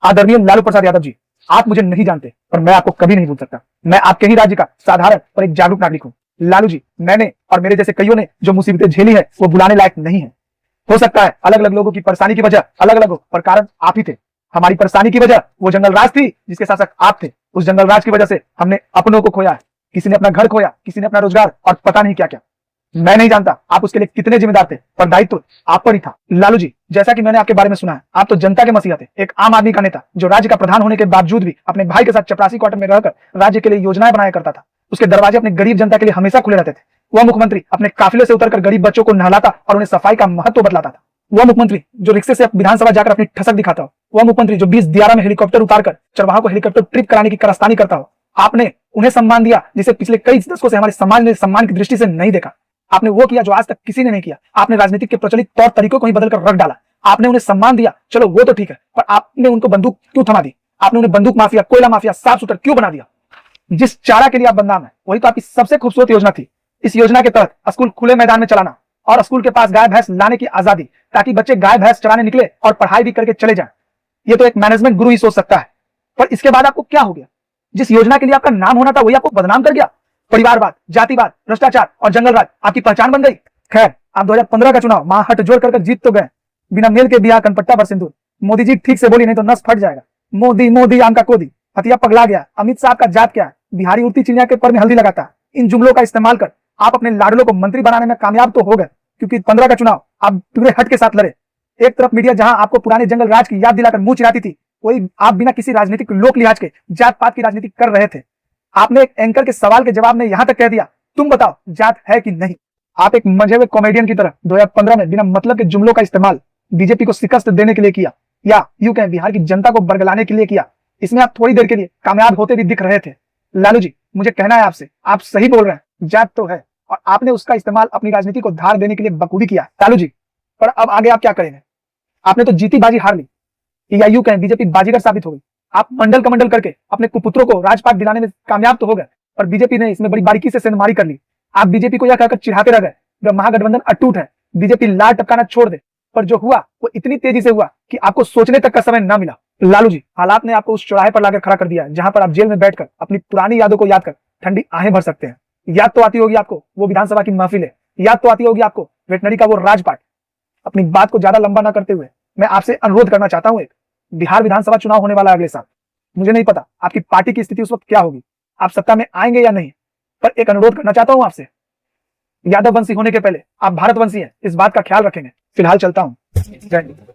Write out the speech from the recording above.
आदरणीय लालू प्रसाद यादव जी, आप मुझे नहीं जानते पर मैं आपको कभी नहीं भूल सकता। मैं आपके ही राज्य का साधारण और एक जागरूक नागरिक हूँ। लालू जी, मैंने और मेरे जैसे कईयों ने जो मुसीबतें झेली है वो बुलाने लायक नहीं है। हो सकता है अलग अलग लोगों की परेशानी की वजह अलग अलग हो, पर कारण आप ही थे। हमारी परेशानी की वजह वो जंगल राज थी जिसके शासक आप थे। उस जंगल राज की वजह से हमने अपनों को खोया है, किसी ने अपना घर खोया, किसी ने अपना रोजगार और पता नहीं क्या क्या। मैं नहीं जानता आप उसके लिए कितने जिम्मेदार थे, पर दायित्व आप पर ही था। लालू जी, जैसा कि मैंने आपके बारे में सुना है, आप तो जनता के मसीहा थे, एक आम आदमी का नेता जो राज्य का प्रधान होने के बावजूद भी अपने भाई के साथ चपरासी क्वार्टर में रहकर राज्य के लिए योजनाएं बनाया करता था। उसके दरवाजे अपने गरीब जनता के लिए हमेशा खुले रहते थे। वह मुख्यमंत्री अपने काफिले से उतरकर गरीब बच्चों को नहलाता और उन्हें सफाई का महत्व बतलाता था। वह मुख्यमंत्री जो रिक्शे से विधानसभा जाकर अपनी ठसक दिखाता हो। वह मुख्यमंत्री जो 20 दियारा में हेलीकॉप्टर उतारकर चरवाहों को हेलीकॉप्टर ट्रिप कराने की कारस्तानी करता हो। आपने उन्हें सम्मान दिया जिसे पिछले कई दशकों से हमारे समाज ने सम्मान की दृष्टि से नहीं देखा। आपने वो किया जो आज तक किसी ने नहीं किया। आपने राजनीति के प्रचलित तौर तरीकों को ही बदलकर रख डाला। आपने उन्हें सम्मान दिया, चलो वो तो ठीक है, पर आपने उनको बंदूक क्यों थमा दी? आपने उन्हें बंदूक माफिया, कोयला माफिया, साफ शूटर क्यों बना दिया? जिस चारा के लिए आप बदनाम है वही तो आपकी सबसे खूबसूरत योजना थी। इस योजना के तहत स्कूल खुले मैदान में चलाना और स्कूल के पास गाय भैंस लाने की आजादी, ताकि बच्चे गाय भैंस चराने निकले और पढ़ाई भी करके चले जाएं। ये तो एक मैनेजमेंट गुरु ही सोच सकता है। पर इसके बाद आपको क्या हो गया? जिस योजना के लिए आपका नाम होना था वही आपको बदनाम कर गया। परिवारवाद, जातिवाद, भ्रष्टाचार और जंगल राज आपकी पहचान बन गई। खैर, आप 2015 का चुनाव महाहट जोड़ कर जीत तो गए, बिना मेल के बिया कनपट्टा पर सिंदूर। मोदी जी ठीक से बोली नहीं तो नस फट जाएगा। मोदी मोदी आम का कोदी, हथिया पगला गया। अमित शाह का जात क्या है? बिहारी उड़ती चिड़िया के पर में हल्दी लगाता है। इन जुमलों का इस्तेमाल कर आप अपने लाडलों को मंत्री बनाने में कामयाब तो हो गए, क्योंकि 15 का चुनाव आप पूरे हट के साथ लड़े। एक तरफ मीडिया जहां आपको पुराने जंगल राज की याद दिलाकर मुंह चिराती थी, वही आप बिना किसी राजनीतिक लोक लिहाज के जात पात की राजनीति कर रहे थे। आपने एक एंकर के सवाल के जवाब में यहां तक कह दिया, तुम बताओ जात है कि नहीं। आप एक मंझे हुए कॉमेडियन की तरह 2015 में बिना मतलब के जुमलों का इस्तेमाल बीजेपी को शिकस्त देने के लिए किया, या यूं कहें बिहार की जनता को बरगलाने के लिए किया। इसमें आप थोड़ी देर के लिए कामयाब होते भी दिख रहे थे। लालू जी, मुझे कहना है आपसे, आप सही बोल रहे हैं, जात तो है और आपने उसका इस्तेमाल अपनी राजनीति को धार देने के लिए बखूबी किया। लालू जी, पर अब आगे आप क्या करेंगे? आपने तो जीती बाजी हार ली, या यूं कहें बीजेपी बाजीगर साबित हो गई। आप मंडल कमंडल करके अपने कुपुत्रों को राजपाट दिलाने में कामयाब तो हो गए, पर बीजेपी ने इसमें बड़ी बारीकी से सेंधमारी कर ली। आप बीजेपी को यह कहकर चिढ़ाते रह गए महागठबंधन अटूट है, बीजेपी लाल टपकाना छोड़ दे, पर जो हुआ वो इतनी तेजी से हुआ कि आपको सोचने तक का समय न मिला। लालू जी, हालात ने आपको उस चौराहे पर लाकर खड़ा कर दिया जहां पर आप जेल में बैठकर अपनी पुरानी यादों को याद कर ठंडी आहें भर सकते हैं। याद तो आती होगी आपको वो विधानसभा की महफिलें, याद तो आती होगी आपको वेटनरी का वो राजपाट। अपनी बात को ज्यादा लंबा न करते हुए मैं आपसे अनुरोध करना चाहता हूं, एक बिहार विधानसभा चुनाव होने वाला अगले साल। मुझे नहीं पता आपकी पार्टी की स्थिति उस वक्त क्या होगी, आप सत्ता में आएंगे या नहीं, पर एक अनुरोध करना चाहता हूं आपसे, यादव वंशी होने के पहले आप भारत वंशी हैं, इस बात का ख्याल रखेंगे। फिलहाल चलता हूं। जय हिंद।